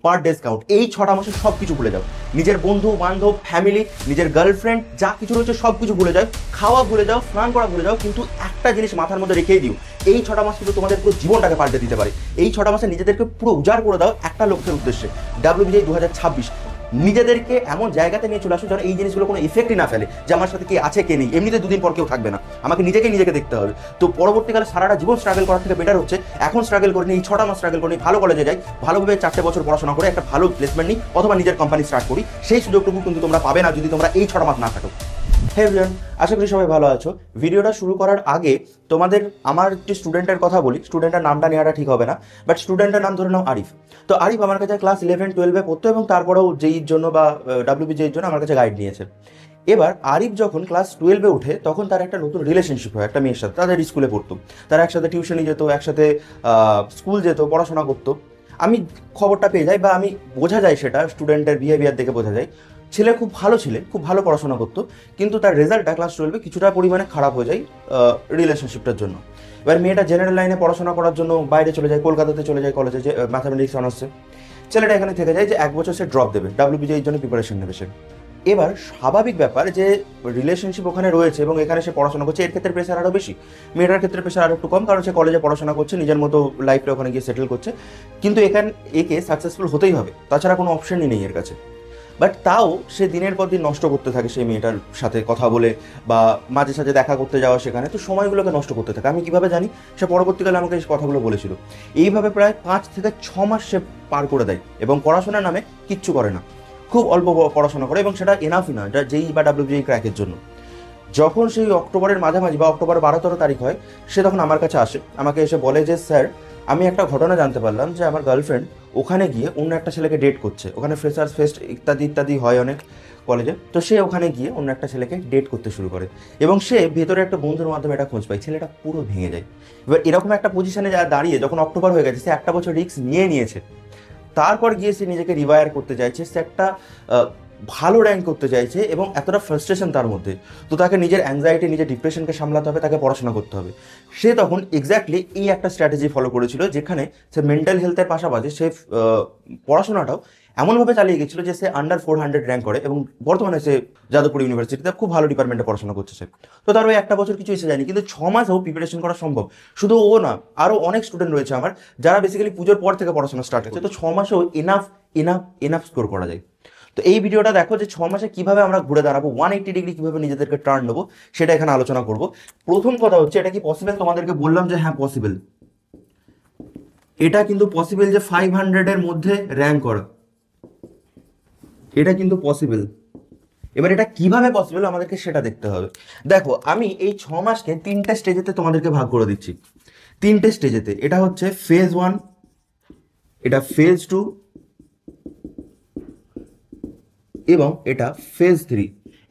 পার days count. এই 6টা মাসে সব কিছু ভুলে যাও, নিজের বন্ধু বান্ধব, ফ্যামিলি, নিজের গার্লফ্রেন্ড, যা কিছু রয়েছে সব কিছু ভুলে যাও, খাওয়া ভুলে যাও, স্নান করা ভুলে যাও, কিন্তু একটা জিনিস মাথার মধ্যে রেখেই দিও, এই 6টা মাস কিন্তু তোমাদের পুরো জীবনটাকে পাল্টে দিতে পারে। এই 6টা মাসে নিজেদেরকে পুরো উজাড় করে দাও একটা লক্ষ্যের উদ্দেশ্যে, WBJI 2026। নিজেদেরকে এমন জায়গাতে নিয়ে চলে আসো যেন এই জিনিসগুলো কোনো ইফেক্টই না ফেলে, যে আমার সাথে কে আছে কে নেই, এমনিতে দুদিন পর কেউ থাকবে না, আমাকে নিজেকে দেখতে হবে। তো পরবর্তীকালে সারাটা জীবন স্ট্রাগল করার থেকে বেটার হচ্ছে এখন স্ট্রাগল করে নিই, এই 6টা মাস স্ট্রাগল করে নিই, ভালো কলেজে যাই, ভালোভাবে 4টে বছর পড়াশোনা করে একটা ভালো প্লেসমেন্ট নিই, অথবা নিজের কোম্পানি স্টার্ট করি। সেই সুযোগটুকু কিন্তু তোমরা পাবে না যদি তোমরা এই 6টা মাস না থাকো। হে এভরিওয়ান, আশা করি সবাই ভালো আছো। ভিডিওটা শুরু করার আগে তোমাদের আমার একটি স্টুডেন্টের কথা বলি। স্টুডেন্টের নামটা নেওয়াটা ঠিক হবে না, বাট স্টুডেন্টের নাম ধরে নাও আরিফ। তো আরিফ আমার কাছে ক্লাস 11-12-এ পড়তো এবং তারপরেও জেইর জন্য বা WBJI-র জন্য আমার কাছে গাইড নিয়েছে। এবার আরিফ যখন ক্লাস 12-এ ওঠে তখন তার একটা নতুন রিলেশনশিপ হয় একটা মেয়ের সাথে। তাদের স্কুলে পড়তো, তারা একসাথে টিউশনি যেত, একসাথে স্কুল যেত, পড়াশোনা করতো। আমি খবরটা পেয়ে যাই বা আমি বোঝা যায়, সেটা স্টুডেন্টের বিহেভিয়ার দেখে বোঝা যায়, ছেলে খুব ভালো ছিলেন, খুব ভালো পড়াশোনা করতো, কিন্তু তার রেজাল্টটা ক্লাস 12-এ কিছুটা পরিমাণে খারাপ হয়ে যায় রিলেশনশিপটার জন্য। এবার মেয়েটা জেনারেল লাইনে পড়াশোনা করার জন্য বাইরে চলে যায়, কলকাতাতে চলে যায় কলেজে, যে ম্যাথামেটিক্স অনার্সে। ছেলেটা এখানে থেকে যায় যে 1 বছর সে ড্রপ দেবে, WBJI-র জন্য প্রিপারেশন নেবে সে। এবার স্বাভাবিক ব্যাপার যে রিলেশনশিপ ওখানে রয়েছে এবং এখানে সে পড়াশোনা করছে, এর ক্ষেত্রে প্রেশার আরও বেশি, মেয়েটার ক্ষেত্রে প্রেশার আরও একটু কম, কারণ সে কলেজে পড়াশোনা করছে, নিজের মতো লাইফটা ওখানে গিয়ে সেটেল করছে। কিন্তু একে সাকসেসফুল হতেই হবে, তাছাড়া কোনো অপশনই নেই এর কাছে। বাট তাও সে দিনের পর দিন নষ্ট করতে থাকে সেই মেয়েটার সাথে কথা বলে বা মাঝে সাঝে দেখা করতে যাওয়া সেখানে, তো সময়গুলোকে নষ্ট করতে থাকে। আমি কীভাবে জানি? সে পরবর্তীকালে আমাকে এই কথাগুলো বলেছিল। এইভাবে প্রায় 5 থেকে 6 মাস সে পার করে দেয় এবং পড়াশোনার নামে কিচ্ছু করে না, খুব অল্প পড়াশোনা করে, এবং সেটা এনাফই না যেই বা WBJI ক্র্যাকের জন্য। যখন সেই অক্টোবরের মাঝামাঝি বা অক্টোবর 12-13 তারিখ হয়, সে তখন আমার কাছে আসে, আমাকে এসে বলে যে স্যার, আমি একটা ঘটনা জানতে পারলাম যে আমার গার্লফ্রেন্ড ওখানে গিয়ে অন্য একটা ছেলেকে ডেট করছে। ওখানে ফ্রেশার্স ফেস্ট ইত্যাদি ইত্যাদি হয় অনেক কলেজে, তো সে ওখানে গিয়ে অন্য একটা ছেলেকে ডেট করতে শুরু করে এবং সে ভেতরে একটা বন্ধুর মাধ্যমে এটা খোঁজ পায়। ছেলেটা পুরো ভেঙে যায়। এবার এরকম একটা পজিশনে দাঁড়িয়ে যখন অক্টোবর হয়ে গেছে, সে একটা বছর রিস্ক নিয়েছে, তারপর গিয়ে সে নিজেকে রিওয়ায়ার করতে চাইছে, সে একটা ভালো র্যাঙ্ক করতে চাইছে এবং এতটা ফ্রাস্ট্রেশন তার মধ্যে, তো তাকে নিজের অ্যাংজাইটি, নিজের ডিপ্রেশনকে সামলাতে হবে, তাকে পড়াশোনা করতে হবে। সে তখন এক্স্যাক্টলি এই একটা স্ট্র্যাটেজি ফলো করেছিল, যেখানে সে মেন্টাল হেলথের পাশাপাশি সে পড়াশোনাটাও এমনভাবে চালিয়ে গেছিলো যে সে আন্ডার 400 র্যাঙ্ক করে এবং বর্তমানে সে যাদবপুর ইউনিভার্সিটিতে খুব ভালো ডিপার্টমেন্টে পড়াশোনা করছে সে। তো তার ওই একটা বছর কিছু এসে যায়নি, কিন্তু 6 মাসেও প্রিপারেশন করা সম্ভব। শুধু ও না, আরও অনেক স্টুডেন্ট রয়েছে আমার যারা বেসিক্যালি পুজোর পর থেকে পড়াশোনা স্টার্ট করছে, তো 6 মাসেও এনাফ স্কোর করা যায়। তো এই ভিডিওটা দেখো যে 6 মাসে কিভাবে আমরা ঘুরে দাঁড়াবো, 180 ডিগ্রি কিভাবে নিজেদেরকে টার্ন নেবো, সেটা এখানে আলোচনা করব। প্রথম কথা হচ্ছে, এটা কি পসিবল? তোমাদেরকে বললাম যে হ্যাঁ পসিবল, এটা কিন্তু পসিবল যে 500-এর মধ্যে র্যাঙ্ক করা, এটা কিন্তু পসিবল। এবার এটা কিভাবে পসিবল আমাদেরকে সেটা দেখতে হবে। দেখো, আমি এই 6 মাসকে 3টে স্টেজেতে তোমাদেরকে ভাগ করে দিচ্ছি, 3টে স্টেজেতে। এটা হচ্ছে ফেজ 1, এটা ফেজ 2 এবং এটা ফেজ 3।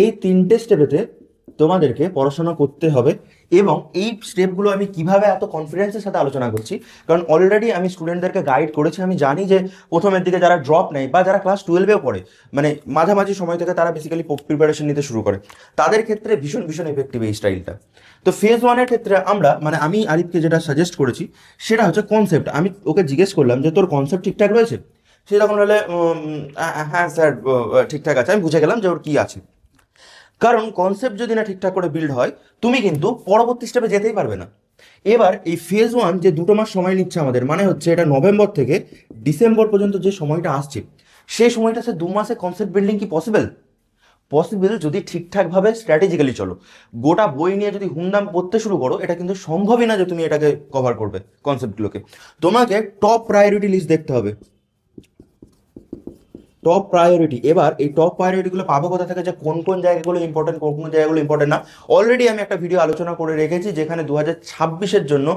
এই 3টে স্টেপেতে তোমাদেরকে পড়াশোনা করতে হবে। এবং এই স্টেপগুলো আমি কিভাবে এত কনফিডেন্সের সাথে আলোচনা করছি, কারণ অলরেডি আমি স্টুডেন্টদেরকে গাইড করেছি। আমি জানি যে প্রথমের দিকে যারা ড্রপ নেয় বা যারা ক্লাস 12-এও পড়ে, মানে মাঝামাঝি সময় থেকে তারা বেসিক্যালি প্রিপারেশন নিতে শুরু করে, তাদের ক্ষেত্রে ভীষণ ভীষণ এফেক্টিভ এই স্টাইলটা। তো ফেজ 1-এর ক্ষেত্রে আমি আরিফকে যেটা সাজেস্ট করেছি সেটা হচ্ছে কনসেপ্ট। আমি ওকে জিজ্ঞেস করলাম যে তোর কনসেপ্ট ঠিকঠাক রয়েছে? সে তখন বলে হ্যাঁ স্যার ঠিকঠাক আছে। আমি বুঝে গেলাম যে ওর কী আছে, কারণ কনসেপ্ট যদি না ঠিকঠাক করে বিল্ড হয়, তুমি কিন্তু পরবর্তী স্টেপে যেতেই পারবে না। এবার এই ফেজ 1 যে 2 মাস সময় নিচ্ছে আমাদের, মানে হচ্ছে এটা নভেম্বর থেকে ডিসেম্বর পর্যন্ত যে সময়টা আসছে, সেই সময়টা সে 2 মাসে কনসেপ্ট বিল্ডিং কি পসিবল? পসিবল, যদি ঠিকঠাকভাবে স্ট্র্যাটেজিক্যালি চলো। গোটা বই নিয়ে যদি হুমদাম পড়তে শুরু করো, এটা কিন্তু সম্ভবই না যে তুমি এটাকে কভার করবে কনসেপ্টগুলোকে। তোমাকে টপ প্রায়োরিটি লিস্ট দেখতে হবে, টপ প্রায়োরিটি। এবার এই টপ প্রায়োরিটিগুলো পাবো কোথা থেকে, যে কোন কোন জায়গাগুলো ইম্পর্টেন্ট, কোন কোন জায়গাগুলো ইম্পর্টেন্ট না। অলরেডি আমি একটা ভিডিও আলোচনা করে রেখেছি, যেখানে 2026-এর জন্য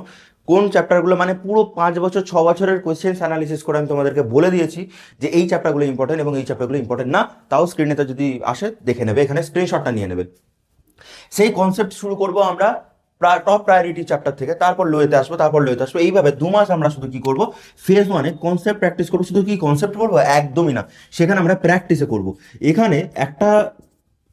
কোন চ্যাপ্টারগুলো, মানে পুরো 5 বছর 6 বছরের কোয়েশ্চেন্স অ্যানালিসিস করে আমি তোমাদেরকে বলে দিয়েছি যে এই চ্যাপ্টারগুলো ইম্পর্টেন্ট এবং এই চ্যাপ্টারগুলো ইম্পর্টেন্ট না। তাও স্ক্রিনেতে যদি আসে দেখে নেবে, এখানে স্ক্রিনশটটা নিয়ে নেবে। সেই কনসেপ্ট শুরু করব আমরা টপ প্রায়োরিটি চ্যাপ্টার থেকে, তারপর লোয়েতে আসবো, এইভাবে 2 মাস আমরা শুধু কি করব, ফেজ 1-এ কনসেপ্ট প্র্যাকটিস করবো। শুধু কি কনসেপ্ট করবো? একদমই না, সেখানে আমরা প্র্যাকটিসে করব। এখানে একটা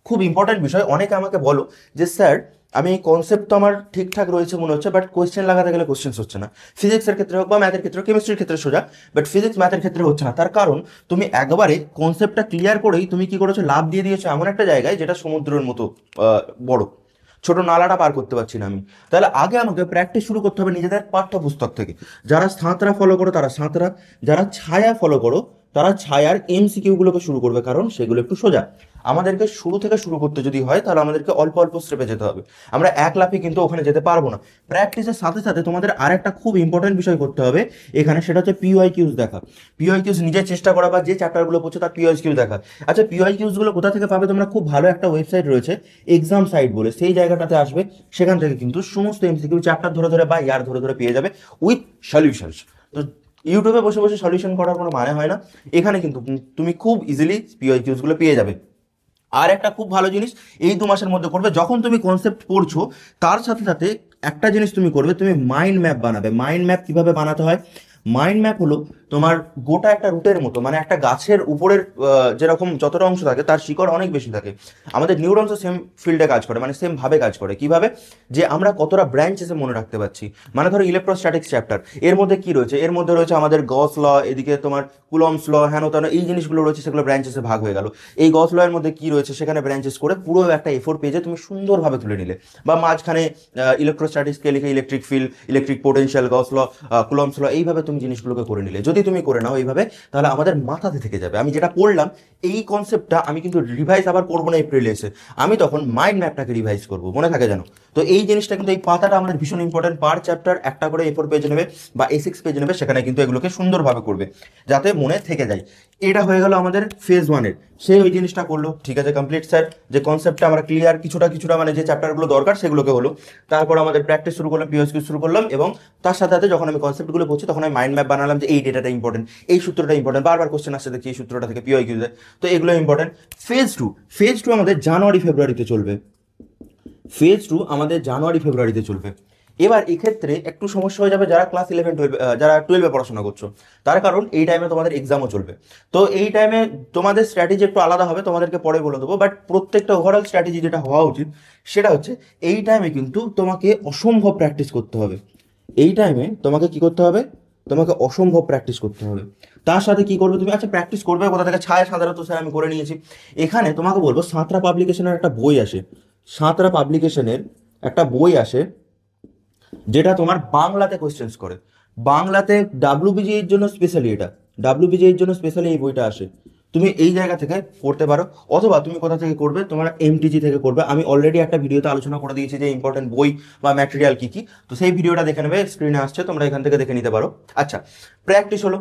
খুব ইম্পর্টেন্ট বিষয়, অনেকে আমাকে বলো যে স্যার আমি কনসেপ্ট তো আমার ঠিকঠাক রয়েছে মনে হচ্ছে, বাট কোয়েশ্চেন লাগাতে গেলে কোয়েশ্চেন্স হচ্ছে না। ফিজিক্সের ক্ষেত্রে হোক বা ম্যাথের ক্ষেত্রে, কেমিস্ট্রির ক্ষেত্রে সোজা, বাট ফিজিক্স ম্যাথের ক্ষেত্রে হচ্ছে না। তার কারণ তুমি একবারে কনসেপ্টটা ক্লিয়ার করেই তুমি কি করেছো, লাভ দিয়ে দিয়েছো এমন একটা জায়গায় যেটা সমুদ্রের মতো বড়, ছোট নালাটা পার করতে পারছি না আমি। তাহলে আগে আমাকে প্র্যাকটিস শুরু করতে হবে নিজেদের পাঠ্যপুস্তক থেকে। যারা সাঁতরা ফলো করো তারা সাঁতরা, যারা ছায়া ফলো করো তারা ছায়ার এমসিকিউগুলোকে শুরু করবে, কারণ সেগুলো একটু সোজা। আমাদেরকে শুরু থেকে শুরু করতে যদি হয় তাহলে আমাদেরকে অল্প অল্প স্টেপে যেতে হবে, আমরা এক লাফে কিন্তু ওখানে যেতে পারবো না। প্র্যাকটিসের সাথে সাথে তোমাদের আরেকটা খুব ইম্পর্টেন্ট বিষয় করতে হবে এখানে, সেটা হচ্ছে পিওয়াই কিউজ দেখা। পিওয়াই কিউজ নিজের চেষ্টা করা, বা যে চ্যাপ্টারগুলো পড়ছো তার পিওয়াই কিউজ দেখা। আচ্ছা, পিওয়াই কিউজগুলো কোথা থেকে পাবে তোমরা? খুব ভালো একটা ওয়েবসাইট রয়েছে এক্সাম সাইট বলে, সেই জায়গাটাতে আসবে, সেখান থেকে কিন্তু সমস্ত এমসিকিউ চ্যাপ্টার ধরে ধরে বা ইয়ার ধরে ধরে পেয়ে যাবে উইথ সলিউশনস। তো ইউটিউবে বসে বসে সলিউশন করার কোনো মানে হয় না, এখানে কিন্তু তুমি খুব ইজিলি পিওয়াই কিউজগুলো পেয়ে যাবে। আর একটা খুব ভালো জিনিস এই 2 মাসের মধ্যে করবে, যখন তুমি কনসেপ্ট পড়ছো তার সাথে সাথে একটা জিনিস তুমি করবে, তুমি মাইন্ড ম্যাপ বানাবে। মাইন্ড ম্যাপ কিভাবে বানাতে হয়? মাইন্ড ম্যাপ হলো তোমার গোটা একটা রুটের মতো, মানে একটা গাছের উপরের যেরকম যতটা অংশ থাকে তার শিকড় অনেক বেশি থাকে। আমাদের নিউরনসও সেম ফিল্ডে কাজ করে, মানে সেম ভাবে কাজ করে। কিভাবে? যে আমরা কতটা ব্রাঞ্চ এসে মনে রাখতে পারছি। মানে ধরো ইলেকট্রোস্ট্যাটিক্স চ্যাপ্টার, এর মধ্যে কি রয়েছে? এর মধ্যে রয়েছে আমাদের গস ল, এদিকে তোমার কুলম্বস ল, হ্যান তেন এই জিনিসগুলো রয়েছে, সেগুলো ব্রাঞ্চেসে ভাগ হয়ে গেল। এই গস ল এর মধ্যে কি রয়েছে সেখানে ব্রাঞ্চেস করে পুরো একটা এফোর পেজে তুমি সুন্দরভাবে তুলে নিলে। বা মাঝখানে ইলেকট্রোস্ট্যাটিক্সকে লিখে ইলেকট্রিক ফিল্ড, ইলেকট্রিক পোটেনশিয়াল, গস ল, কুলম্বস ল, এইভাবে তুমি জিনিসগুলোকে করে নিলে। যদি তুমি করে নাও এইভাবে, তাহলে আমাদের মাথাতে থেকে যাবে। আমি যেটা পড়লাম এই কনসেপ্টটা আমি কিন্তু রিভাইজ আবার করবো না এপ্রিলে এসে, আমি তখন মাইন্ড ম্যাপটাকে রিভাইজ করবো, মনে থাকে যেন। তো এই জিনিসটা কিন্তু, এই পাতাটা আমাদের ভীষণ ইম্পর্টেন্ট। পার চ্যাপ্টার একটা করে A4 পেজ নেবে বা A6 পেজ নেবে, সেখানে কিন্তু এগুলোকে সুন্দরভাবে করবে যাতে মনে থেকে যায়। এটা হয়ে গেল আমাদের ফেজ 1-এর। সে ওই জিনিসটা করলো, ঠিক আছে, কমপ্লিট স্যার। যে কনসেপ্টটা আমরা ক্লিয়ার কিছুটা কিছুটা, মানে যে চ্যাপ্টারগুলো দরকার সেগুলোকে হলো। তারপর আমাদের প্র্যাকটিস শুরু করলাম, পিওএসকিউ শুরু করলাম, এবং তার সাথে সাথে যখন আমি কনসেপ্টগুলো পড়ছি তখন আমি মাইন্ড ম্যাপ বানালাম যে এই ডেটাটা ইম্পর্টেন্ট, এই সূত্রটা ইম্পর্টেন্ট, বারবার কোশ্চেন আসছে দেখি এই সূত্রটা থেকে পিওএসকিউ দেয়, তো এগুলো ইম্পর্টেন্ট। ফেজ 2 আমাদের জানুয়ারি ফেব্রুয়ারিতে চলবে। ফেজ 2 আমাদের জানুয়ারি ফেব্রুয়ারিতে চলবে। এবার এক্ষেত্রে একটু সমস্যা হয়ে যাবে যারা ক্লাস 11-12, যারা 12-এ পড়াশোনা করছো, তার কারণ এই টাইমে তোমাদের এক্সামও চলবে। তো এই টাইমে তোমাদের স্ট্র্যাটেজি একটু আলাদা হবে, তোমাদেরকে পরে বলে দেবো, বাট প্রত্যেকটা ওভারঅল স্ট্র্যাটেজি যেটা হওয়া উচিত সেটা হচ্ছে এই টাইমে কিন্তু তোমাকে অসম্ভব প্র্যাকটিস করতে হবে। এই টাইমে তোমাকে কি করতে হবে? তোমাকে অসম্ভব প্র্যাকটিস করতে হবে। তার সাথে কি করবে তুমি? আচ্ছা, প্র্যাকটিস করবে কোথা থেকে? ছায়া সাধারণত স্যার আমি করে নিয়েছি। এখানে তোমাকে বলবো সাঁতরা পাবলিকেশনের একটা বই আসে, সাঁতরা পাবলিকেশনের একটা বই আসে যেটা তোমার বাংলাতে কোয়েশ্চেন্স করে। বাংলাতে ডাব্লিউবিজিএর জন্য স্পেশালি, এটা ডাব্লিউবিজিএর জন্য স্পেশালি এই বইটা আসে। তুমি এই জায়গা থেকে পড়তে পারো, অথবা তুমি কোথা থেকে করবে? তোমার এমটিজি থেকে করবে। আমি অলরেডি একটা ভিডিওতে আলোচনা করে দিয়েছি যে ইম্পর্টেন্ট বই বা ম্যাটেরিয়াল কী কী, তো সেই ভিডিওটা দেখে নেবে, স্ক্রিনে আসছে, তোমরা এখান থেকে দেখে নিতে পারো। আচ্ছা, প্র্যাকটিস হলো।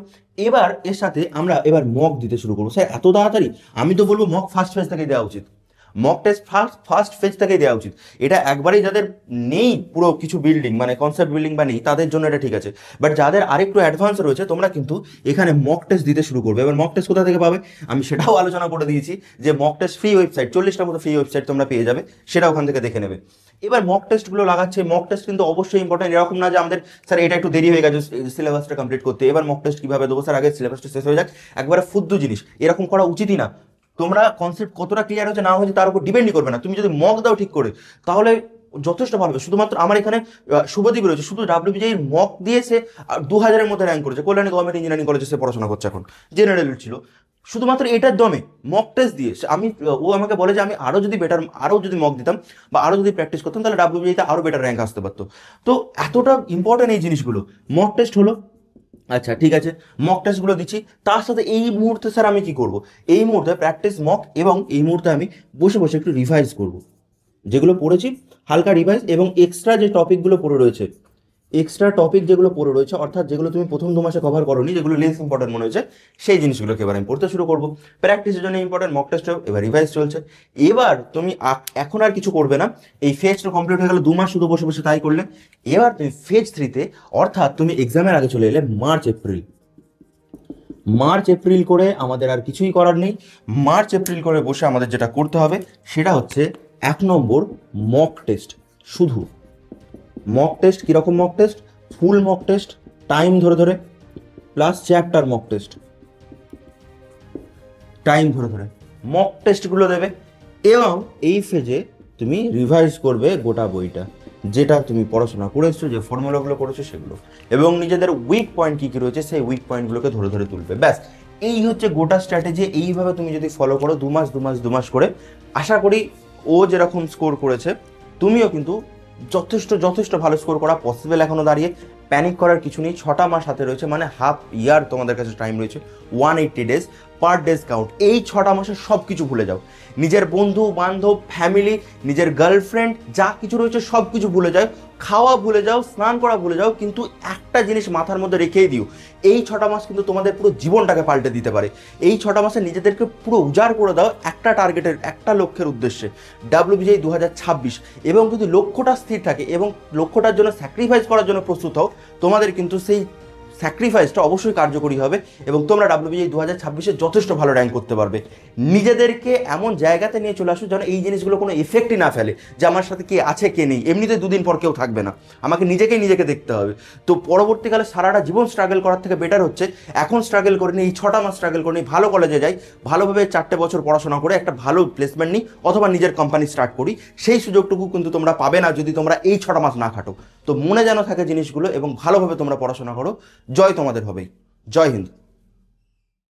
এবার এর সাথে আমরা এবার মক দিতে শুরু করবো। স্যার এত তাড়াতাড়ি? আমি তো বলবো মক ফার্স্ট ফেজ থেকে দেওয়া উচিত, মক টেস্ট ফার্স্ট ফেজ থেকেই দেওয়া উচিত। এটা একবারেই যাদের নেই পুরো কিছু বিল্ডিং, মানে কনসেপ্ট বিল্ডিং বা নেই, তাদের জন্য এটা ঠিক আছে। বাট যাদের আরেকটু অ্যাডভান্স রয়েছে তোমরা কিন্তু এখানে মক টেস্ট দিতে শুরু করবে। এবার মক টেস্ট কোথা থেকে পাবে আমি সেটাও আলোচনা করে দিয়েছি, যে মক টেস্ট ফ্রি ওয়েবসাইট, 40টার মতো ফ্রি ওয়েবসাইট তোমরা পেয়ে যাবে, সেটা ওখান থেকে দেখে নেবে। এবার মক টেস্টগুলো লাগাচ্ছে, মক টেস্ট কিন্তু অবশ্যই ইম্পর্টেন্ট। এরকম না যে আমাদের স্যার এটা একটু দেরি হয়ে গেছে সিলেবাসটা কমপ্লিট করতে, এবার মক টেস্ট কীভাবে দেবো স্যার, আগে সিলেবাসটা শেষ হয়ে যাক, একবারে ফুদ্দু জিনিস এরকম করা উচিতই না। তোমরা কনসেপ্ট কতটা ক্লিয়ার হচ্ছে না হচ্ছে তার উপর ডিপেন্ডই করবে না, তুমি যদি মক দাও ঠিক করে তাহলে যথেষ্ট ভালো হবে। শুধুমাত্র আমার এখানে শুভদীপ রয়েছে, শুধু ডাব্লিউবিজের মক দিয়েছে 2000-এর মধ্যে র্যাঙ্ক করেছে, কল্যাণী গভর্নমেন্ট ইঞ্জিনিয়ারিং কলেজে সে পড়াশোনা করছে এখন, জেনারেল ছিল, শুধুমাত্র এটার দমে মক টেস্ট দিয়ে। আমি, ও আমাকে বলে যে আমি আরও যদি বেটার, আরও যদি মক দিতাম বা আরও যদি প্র্যাকটিস করতাম তাহলে ডাব্লিউবিজেতে আরও বেটার র্যাঙ্ক আসতে পারতো। তো এতটা ইম্পর্টেন্ট এই জিনিসগুলো। মক টেস্ট হলো, আচ্ছা ঠিক আছে, মক টেস্টগুলো দিচ্ছি, তার সাথে এই মুহূর্তে স্যার আমি কি করব? এই মুহূর্তে প্র্যাকটিস মক, এবং এই মুহূর্তে আমি বসে বসে একটু রিভাইজ করব, যেগুলো পড়েছি হালকা রিভাইজ, এবং এক্সট্রা যে টপিকগুলো পড়ে রয়েছে, এক্সট্রা টপিক যেগুলো পড়ে রয়েছে, অর্থাৎ যেগুলো তুমি প্রথম 2 মাসে কভার করোনি, যেগুলো লেস ইম্পর্টেন্ট মনে হয়েছে, সেই জিনিসগুলোকে এবার আমি পড়তে শুরু করবো। প্র্যাকটিসের জন্য ইম্পর্টেন্ট মক টেস্ট, এবার রিভাইজ চলছে। এবার তুমি এখন আর কিছু করবে না, এই ফেজটা কমপ্লিট হয়ে গেল, 2 মাস শুধু বসে বসে তাই করলে। এবার তুমি ফেজ 3-তে, অর্থাৎ তুমি এক্সামের আগে চলে এলে মার্চ এপ্রিল করে আমাদের আর কিছুই করার নেই। মার্চ এপ্রিল করে বসে আমাদের যেটা করতে হবে সেটা হচ্ছে 1 নম্বর মক টেস্ট। শুধু মক টেস্ট। কীরকম mock test? Full mock test, time ধরে ধরে, plus chapter mock test, time ধরে ধরে মক টেস্টগুলো দেবে। এবং এই ফেজে তুমি রিভাইজ করবে গোটা বইটা, যেটা তুমি পড়াশোনা করেছো, যে ফর্মুলাগুলো করেছো সেগুলো, এবং নিজেদের উইক পয়েন্ট কী কী রয়েছে সেই উইক পয়েন্টগুলোকে ধরে ধরে তুলবে। ব্যাস, এই হচ্ছে গোটা স্ট্র্যাটেজি। এইভাবে তুমি যদি ফলো করো 2 মাস করে, আশা করি ও যেরকম স্কোর করেছে তুমিও কিন্তু যথেষ্ট যথেষ্ট ভালো স্কোর করা পসিবল। এখনও দাঁড়িয়ে প্যানিক করার কিছু নেই। 6টা মাস হাতে রয়েছে, মানে হাফ ইয়ার তোমাদের কাছে টাইম রয়েছে। 180 ডেজ, পার ডেজ কাউন্ট। এই 6টা মাসে সব কিছু ভুলে যাও। নিজের বন্ধু বান্ধব, ফ্যামিলি, নিজের গার্লফ্রেন্ড, যা কিছু রয়েছে সব কিছু ভুলে যাও। খাওয়া ভুলে যাও, স্নান করা ভুলে যাও, কিন্তু একটা জিনিস মাথার মধ্যে রেখেই দিও, এই 6টা মাস কিন্তু তোমাদের পুরো জীবনটাকে পাল্টে দিতে পারে। এই 6টা মাসে নিজেদেরকে পুরো উজাড় করে দাও একটা টার্গেটের, একটা লক্ষ্যের উদ্দেশ্যে, WBJI 2026। এবং যদি লক্ষ্যটা স্থির থাকে এবং লক্ষ্যটার জন্য স্যাক্রিফাইস করার জন্য প্রস্তুত হও, তোমাদের কিন্তু সেই স্যাক্রিফাইসটা অবশ্যই কার্যকরী হবে এবং তোমরা WBJI 2026-এ যথেষ্ট ভালো র্যাঙ্ক করতে পারবে। নিজেদেরকে এমন জায়গাতে নিয়ে চলে আসো যেন এই জিনিসগুলো কোনো এফেক্টই না ফেলে, যে আমার সাথে কে আছে কে নেই, এমনিতে 2 দিন পর কেউ থাকবে না, আমাকে নিজেকে দেখতে হবে। তো পরবর্তীকালে সারাটা জীবন স্ট্রাগল করার থেকে বেটার হচ্ছে এখন স্ট্রাগল করে নিই, এই 6টা মাস স্ট্রাগল করে নিই, ভালো কলেজে যাই, ভালোভাবে 4টে বছর পড়াশোনা করে একটা ভালো প্লেসমেন্ট নিই, অথবা নিজের কোম্পানি স্টার্ট করি। সেই সুযোগটুকু কিন্তু তোমরা পাবে না যদি তোমরা এই 6টা মাস না খাটো। তো মনে যেন থাকে জিনিসগুলো এবং ভালোভাবে তোমরা পড়াশোনা করো। জয় তোমাদের হবেই। জয় হিন্দ।